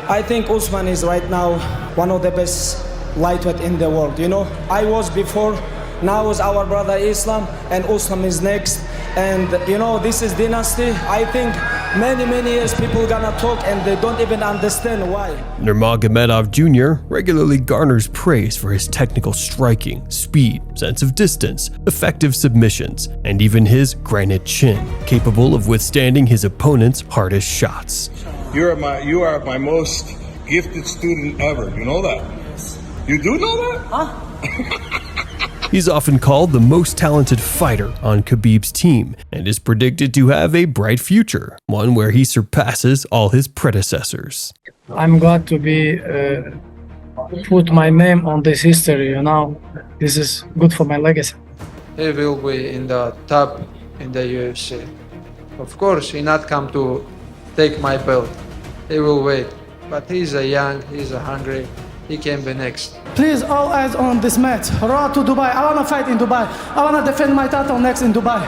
I think Usman is right now one of the best lightweight in the world. You know, I was before, now is our brother Islam, and Usman is next. And you know, this is dynasty. I think many years people gonna talk and they don't even understand why. Nurmagomedov Jr. regularly garners praise for his technical striking, speed, sense of distance, effective submissions, and even his granite chin, capable of withstanding his opponent's hardest shots. You are my most gifted student ever. You know that? You do know that? Huh? He's often called the most talented fighter on Khabib's team and is predicted to have a bright future, one where he surpasses all his predecessors. I'm glad to be put my name on this history, you know. This is good for my legacy. He will be in the top in the UFC. Of course, he not come to take my belt. He will wait. But he's a young, he's a hungry. He can be next. Please, all eyes on this match. Raw to Dubai. I want to fight in Dubai. I want to defend my title next in Dubai.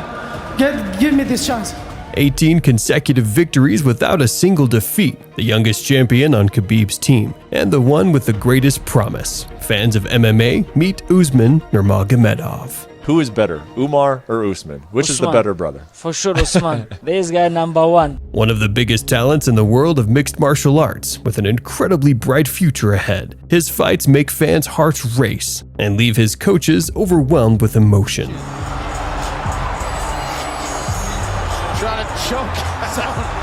Give me this chance. 18 consecutive victories without a single defeat, the youngest champion on Khabib's team, and the one with the greatest promise. Fans of MMA meet Usman Nurmagomedov. Who is better, Umar or Usman? Which is the better brother? For sure, Usman. This guy #1. One of the biggest talents in the world of mixed martial arts, with an incredibly bright future ahead. His fights make fans' hearts race and leave his coaches overwhelmed with emotion. Trying to choke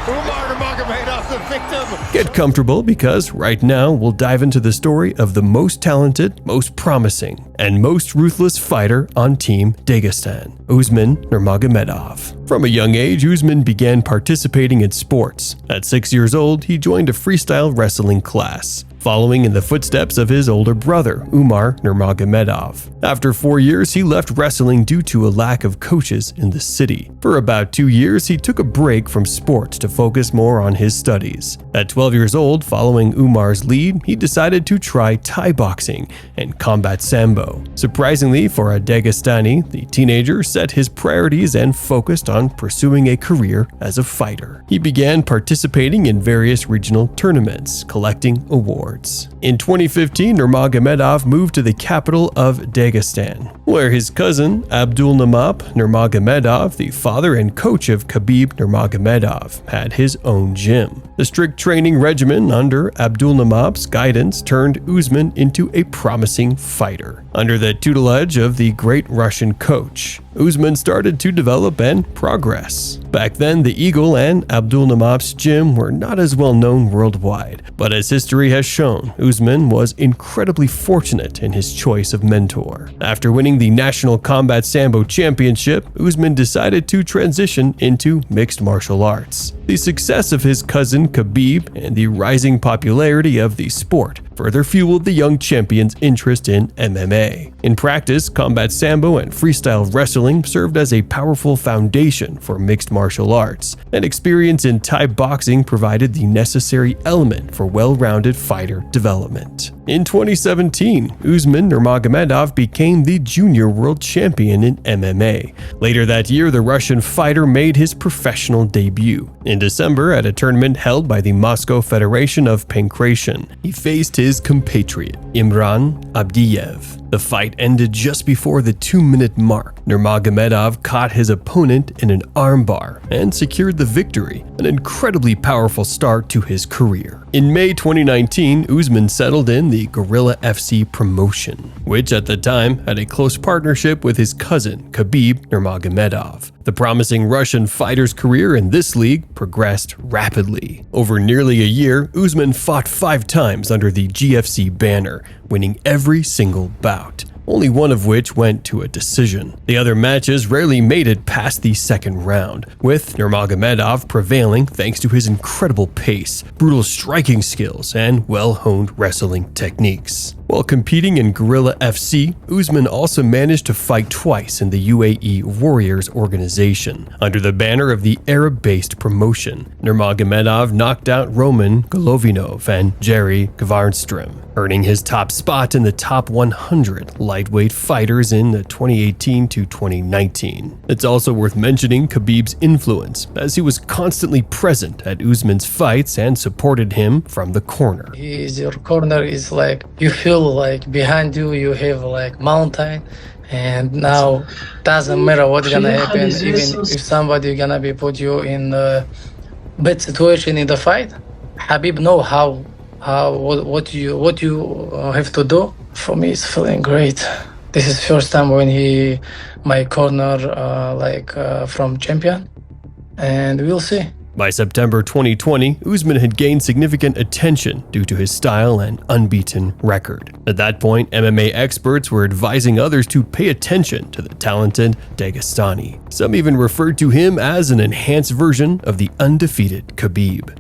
Umar Nurmagomedov, the victim. Get comfortable because right now we'll dive into the story of the most talented, most promising, and most ruthless fighter on Team Dagestan, Usman Nurmagomedov. From a young age, Usman began participating in sports. At 6 years old, he joined a freestyle wrestling class, following in the footsteps of his older brother, Umar Nurmagomedov. After 4 years, he left wrestling due to a lack of coaches in the city. For about 2 years, he took a break from sports to focus more on his studies. At 12 years old, following Umar's lead, he decided to try Thai boxing and combat sambo. Surprisingly for a Dagestani, the teenager set his priorities and focused on pursuing a career as a fighter. He began participating in various regional tournaments, collecting awards. In 2015, Nurmagomedov moved to the capital of Dagestan, where his cousin Abdulnamap Nurmagomedov, the father and coach of Khabib Nurmagomedov, had his own gym. The strict training regimen under Abdulnamap's guidance turned Usman into a promising fighter. Under the tutelage of the great Russian coach, Usman started to develop and progress. Back then, the Eagle and Abdulnamap's gym were not as well known worldwide, but as history has shown, Usman was incredibly fortunate in his choice of mentor. After winning the National Combat Sambo Championship, Usman decided to transition into mixed martial arts. The success of his cousin Khabib and the rising popularity of the sport further fueled the young champion's interest in MMA. In practice, combat sambo and freestyle wrestling served as a powerful foundation for mixed martial arts, and experience in Thai boxing provided the necessary element for well-rounded fighter development. In 2017, Usman Nurmagomedov became the junior world champion in MMA. Later that year, the Russian fighter made his professional debut. In December, at a tournament held by the Moscow Federation of Pankration, he faced his compatriot, Imran Abdiyev. The fight ended just before the 2-minute mark. Nurmagomedov caught his opponent in an armbar and secured the victory, an incredibly powerful start to his career. In May 2019, Usman settled in the Guerrilla FC promotion, which at the time had a close partnership with his cousin, Khabib Nurmagomedov. The promising Russian fighter's career in this league progressed rapidly. Over nearly a year, Usman fought 5 times under the GFC banner, winning every single bout, only one of which went to a decision. The other matches rarely made it past the second round, with Nurmagomedov prevailing thanks to his incredible pace, brutal striking skills, and well-honed wrestling techniques. While competing in Guerrilla FC, Usman also managed to fight twice in the UAE Warriors organization. Under the banner of the Arab-based promotion, Nurmagomedov knocked out Roman Golovinov and Jerry Kvarnström, earning his top spot in the top 100 lightweight fighters in 2018 to 2019. It's also worth mentioning Khabib's influence, as he was constantly present at Usman's fights and supported him from the corner. Your corner is like, you feel like behind you you have like mountain, and now doesn't matter what's gonna happen, even if somebody gonna be put you in a bad situation in the fight. Khabib know what you have to do. For me, it's feeling great. This is first time when he my corner from champion, and we'll see. By September 2020, Usman had gained significant attention due to his style and unbeaten record. At that point, MMA experts were advising others to pay attention to the talented Dagestani. Some even referred to him as an enhanced version of the undefeated Khabib.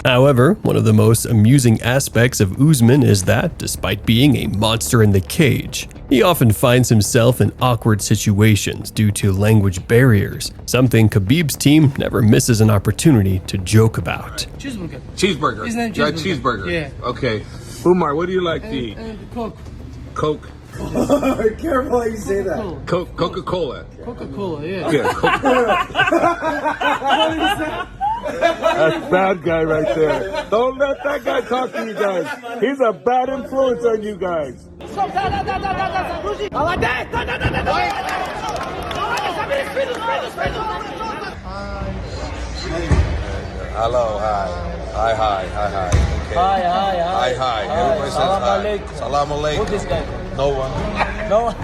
However, one of the most amusing aspects of Usman is that, despite being a monster in the cage, he often finds himself in awkward situations due to language barriers, something Khabib's team never misses an opportunity to joke about. Cheeseburger. Cheeseburger. His name You like Cheeseburger. cheeseburger? Yeah. Okay. Umar, what do you like to eat? Coke. Coke. Careful how you say that. Coca-Cola. Coca-Cola, yeah. Yeah. That's bad guy right there. Don't let that guy talk to you guys. He's a bad influence on you guys. Hello, hi. Hi. Okay. Hi. Everybody says hi. Salam alaikum. No one. No.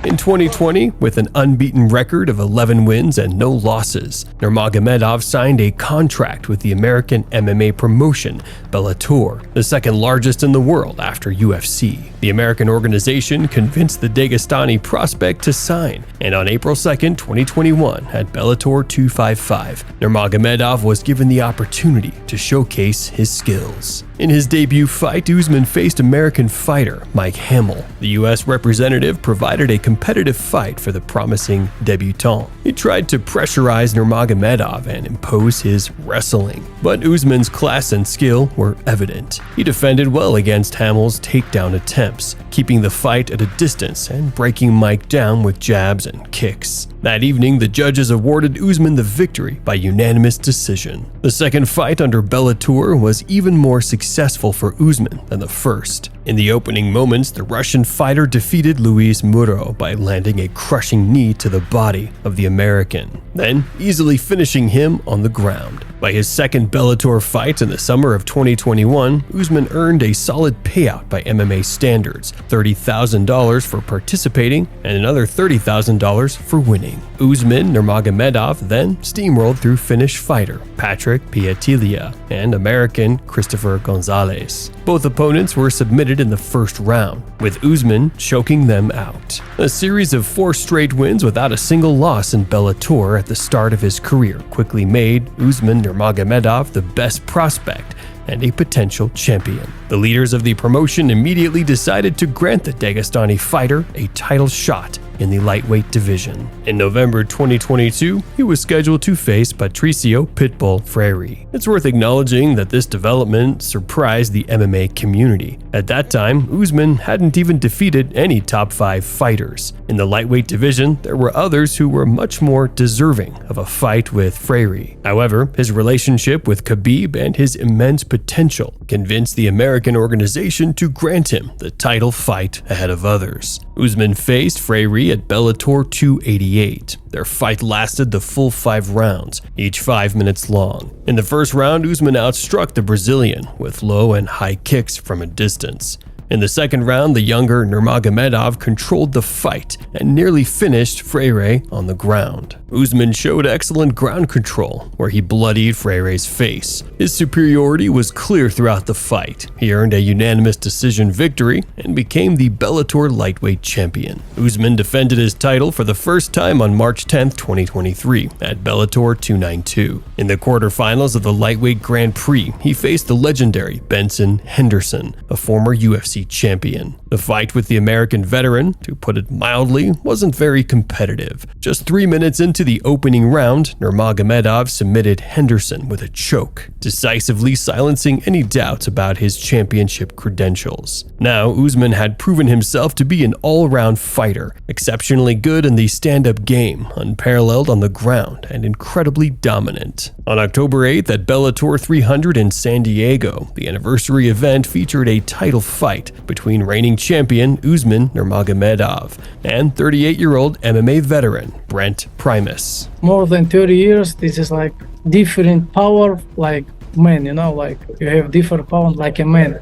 In 2020, with an unbeaten record of 11 wins and no losses, Nurmagomedov signed a contract with the American MMA promotion, Bellator, the second largest in the world after UFC. The American organization convinced the Dagestani prospect to sign, and on April 2, 2021, at Bellator 255, Nurmagomedov was given the opportunity to showcase his skills. In his debut fight, Usman faced American fighter Mike Hamill. The U.S. representative provided a competitive fight for the promising debutant. He tried to pressurize Nurmagomedov and impose his wrestling, but Usman's class and skill were evident. He defended well against Hamill's takedown attempts, keeping the fight at a distance and breaking Mike down with jabs and kicks. That evening, the judges awarded Usman the victory by unanimous decision. The second fight under Bellator was even more successful for Usman than the first. In the opening moments, the Russian fighter defeated Luis Muro by landing a crushing knee to the body of the American, then easily finishing him on the ground. By his second Bellator fight in the summer of 2021, Usman earned a solid payout by MMA standards, $30,000 for participating and another $30,000 for winning. Usman Nurmagomedov then steamrolled through Finnish fighter Patrick Pietilia and American Christopher Gonzalez. Both opponents were submitted in the first round, with Usman choking them out. A series of 4 straight wins without a single loss in Bellator at the start of his career quickly made Usman Nurmagomedov the best prospect and a potential champion. The leaders of the promotion immediately decided to grant the Dagestani fighter a title shot in the lightweight division. In November 2022, he was scheduled to face Patricio Pitbull Freire. It's worth acknowledging that this development surprised the MMA community. At that time, Usman hadn't even defeated any top 5 fighters. In the lightweight division, there were others who were much more deserving of a fight with Freire. However, his relationship with Khabib and his immense potential convinced the American organization to grant him the title fight ahead of others. Usman faced Freire at Bellator 288. Their fight lasted the full 5 rounds, each 5 minutes long. In the first round, Usman outstruck the Brazilian with low and high kicks from a distance. In the second round, the younger Nurmagomedov controlled the fight and nearly finished Freire on the ground. Usman showed excellent ground control, where he bloodied Freire's face. His superiority was clear throughout the fight. He earned a unanimous decision victory and became the Bellator lightweight champion. Usman defended his title for the first time on March 10, 2023 at Bellator 292. In the quarterfinals of the lightweight Grand Prix, he faced the legendary Benson Henderson, a former UFC champion. The fight with the American veteran, to put it mildly, wasn't very competitive. Just 3 minutes into the opening round, Nurmagomedov submitted Henderson with a choke, decisively silencing any doubts about his championship credentials. Now, Usman had proven himself to be an all-around fighter, exceptionally good in the stand-up game, unparalleled on the ground, and incredibly dominant. On October 8th at Bellator 300 in San Diego, the anniversary event featured a title fight between reigning champion Usman Nurmagomedov and 38-year-old MMA veteran Brent Primus. More than 30 years, this is like different power, like men, you know, like you have different power like a man.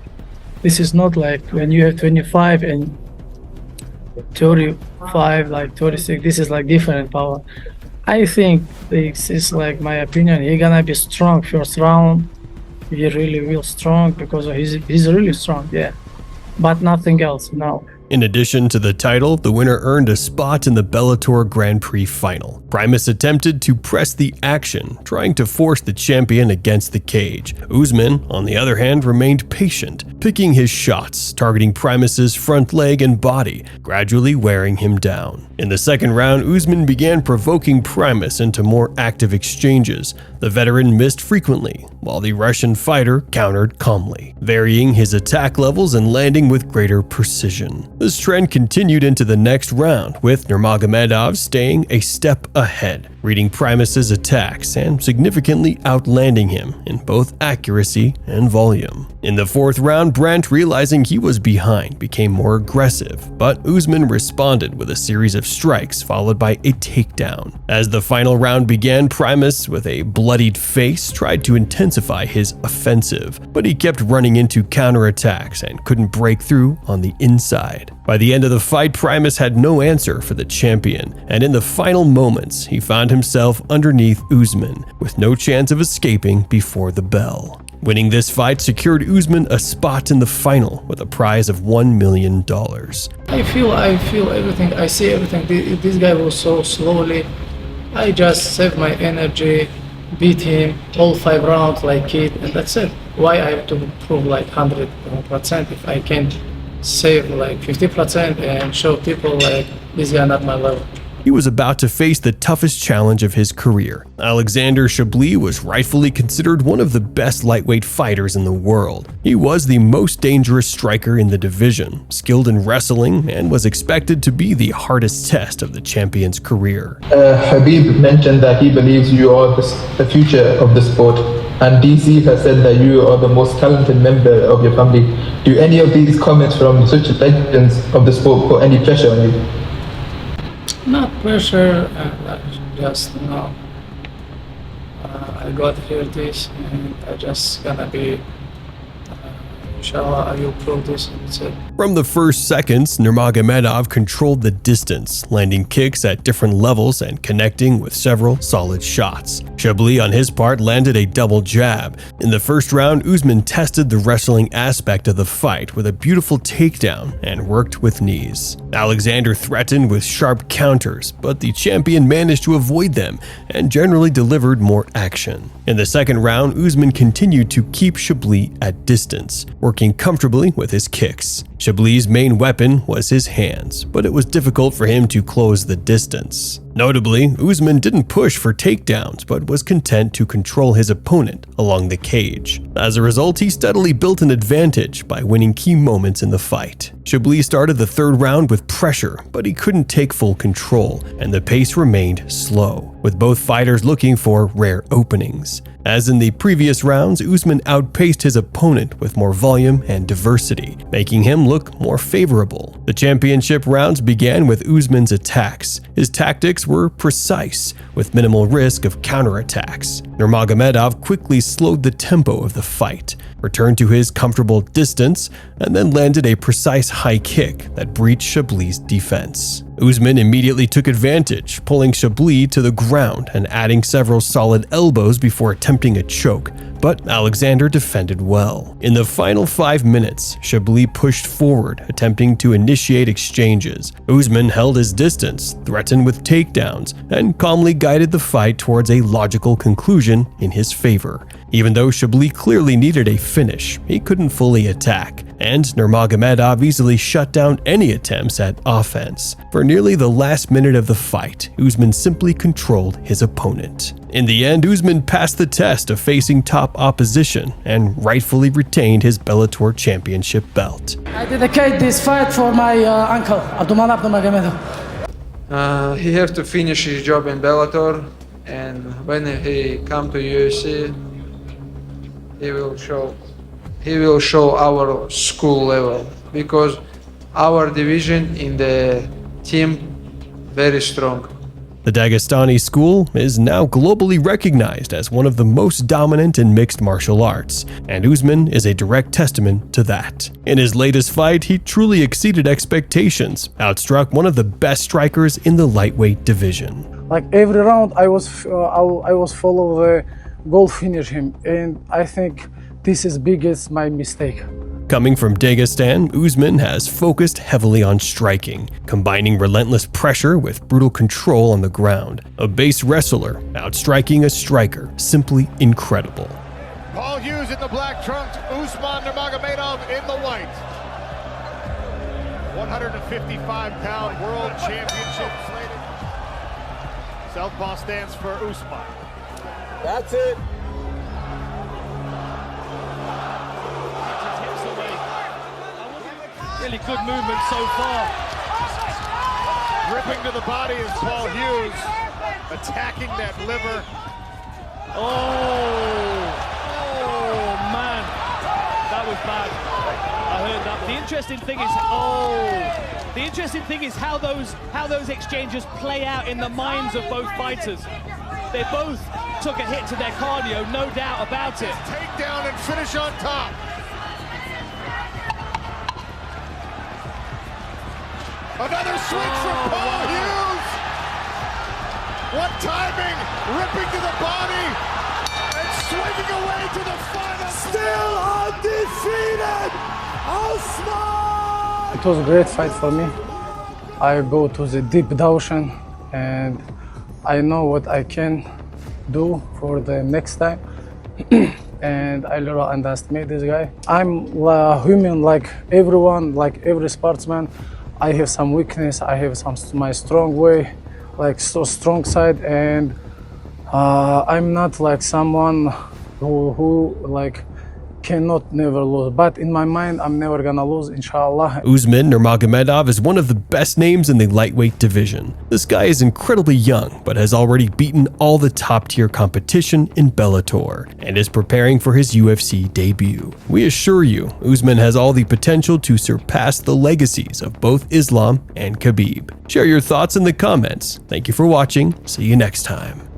This is not like when you have 25 and 35, like 36, this is like different power. I think this is like my opinion. He's gonna be strong first round. He really will strong because he's really strong, yeah. But nothing else, no. In addition to the title, the winner earned a spot in the Bellator Grand Prix final. Primus attempted to press the action, trying to force the champion against the cage. Usman, on the other hand, remained patient, picking his shots, targeting Primus's front leg and body, gradually wearing him down. In the second round, Usman began provoking Primus into more active exchanges. The veteran missed frequently, while the Russian fighter countered calmly, varying his attack levels and landing with greater precision. This trend continued into the next round, with Nurmagomedov staying a step ahead, reading Primus's attacks and significantly outlanding him in both accuracy and volume. In the fourth round, Brent, realizing he was behind, became more aggressive, but Usman responded with a series of strikes followed by a takedown. As the final round began, Primus, with a bloodied face, tried to intensify his offensive, but he kept running into counterattacks and couldn't break through on the inside. By the end of the fight, Primus had no answer for the champion, and in the final moments, he found himself underneath Usman, with no chance of escaping before the bell. Winning this fight secured Usman a spot in the final with a prize of $1 million. I feel everything, I see everything. This guy was so slowly. I just saved my energy, beat him all 5 rounds like kid, and that's it. Why I have to prove like 100% if I can save like 50% and show people like this guy not my level? He was about to face the toughest challenge of his career. Alexander Shabliy was rightfully considered one of the best lightweight fighters in the world. He was the most dangerous striker in the division, skilled in wrestling, and was expected to be the hardest test of the champion's career. Khabib mentioned that he believes you are the future of the sport, and DC has said that you are the most talented member of your family. Do any of these comments from such legends of the sport put any pressure on you? Not pressure, just I got here this, and I just gonna be. Inshallah, I will prove this, and that's it. From the first seconds, Nurmagomedov controlled the distance, landing kicks at different levels and connecting with several solid shots. Shabliy, on his part, landed a double jab. In the first round, Usman tested the wrestling aspect of the fight with a beautiful takedown and worked with knees. Alexander threatened with sharp counters, but the champion managed to avoid them and generally delivered more action. In the second round, Usman continued to keep Shabliy at distance, working comfortably with his kicks. Shabliy's main weapon was his hands, but it was difficult for him to close the distance. Notably, Usman didn't push for takedowns, but was content to control his opponent along the cage. As a result, he steadily built an advantage by winning key moments in the fight. Shabliy started the third round with pressure, but he couldn't take full control, and the pace remained slow, with both fighters looking for rare openings. As in the previous rounds, Usman outpaced his opponent with more volume and diversity, making him look more favorable. The championship rounds began with Usman's attacks. His tactics kicks were precise, with minimal risk of counterattacks. Nurmagomedov quickly slowed the tempo of the fight, returned to his comfortable distance, and then landed a precise high kick that breached Shabliy's defense. Usman immediately took advantage, pulling Shabliy to the ground and adding several solid elbows before attempting a choke, but Alexander defended well. In the final 5 minutes, Shabliy pushed forward, attempting to initiate exchanges. Usman held his distance, threatened with takedowns, and calmly guided the fight towards a logical conclusion in his favor. Even though Shabliy clearly needed a finish, he couldn't fully attack, and Nurmagomedov easily shut down any attempts at offense. For nearly the last minute of the fight, Usman simply controlled his opponent. In the end, Usman passed the test of facing top opposition and rightfully retained his Bellator championship belt. I dedicate this fight for my uncle, Usman Nurmagomedov. He have to finish his job in Bellator, and when he come to UFC, he will show our school level, because our division in the team very strong. The Dagestani school is now globally recognized as one of the most dominant in mixed martial arts, and Usman is a direct testament to that. In his latest fight, he truly exceeded expectations, outstruck one of the best strikers in the lightweight division. Like every round, I was follow the goal finish him, and I think this is biggest my mistake. Coming from Dagestan, Usman has focused heavily on striking, combining relentless pressure with brutal control on the ground. A base wrestler outstriking a striker, simply incredible. Paul Hughes in the black trunks, Usman Nurmagomedov in the white. 155-pound world championship slated. Southpaw stands for Usman. That's it. Really good movement so far. Ripping to the body is Paul Hughes, attacking that liver. Oh man, that was bad. I heard that. The interesting thing is how those exchanges play out in the minds of both fighters. They both took a hit to their cardio, no doubt about it. Takedown and finish on top. Another switch from Paul Hughes. What timing, ripping to the body and swinging away to the final. Still undefeated, Usman! It was a great fight for me. I go to the deep ocean and I know what I can do for the next time. And I little underestimate this guy. I'm a human like everyone, like every sportsman. I have some weakness, I have my strong way, like so strong side, and I'm not like someone who like cannot never lose. But in my mind, I'm never gonna lose, inshallah. Usman Nurmagomedov is one of the best names in the lightweight division. This guy is incredibly young, but has already beaten all the top-tier competition in Bellator and is preparing for his UFC debut. We assure you, Usman has all the potential to surpass the legacies of both Islam and Khabib. Share your thoughts in the comments. Thank you for watching. See you next time.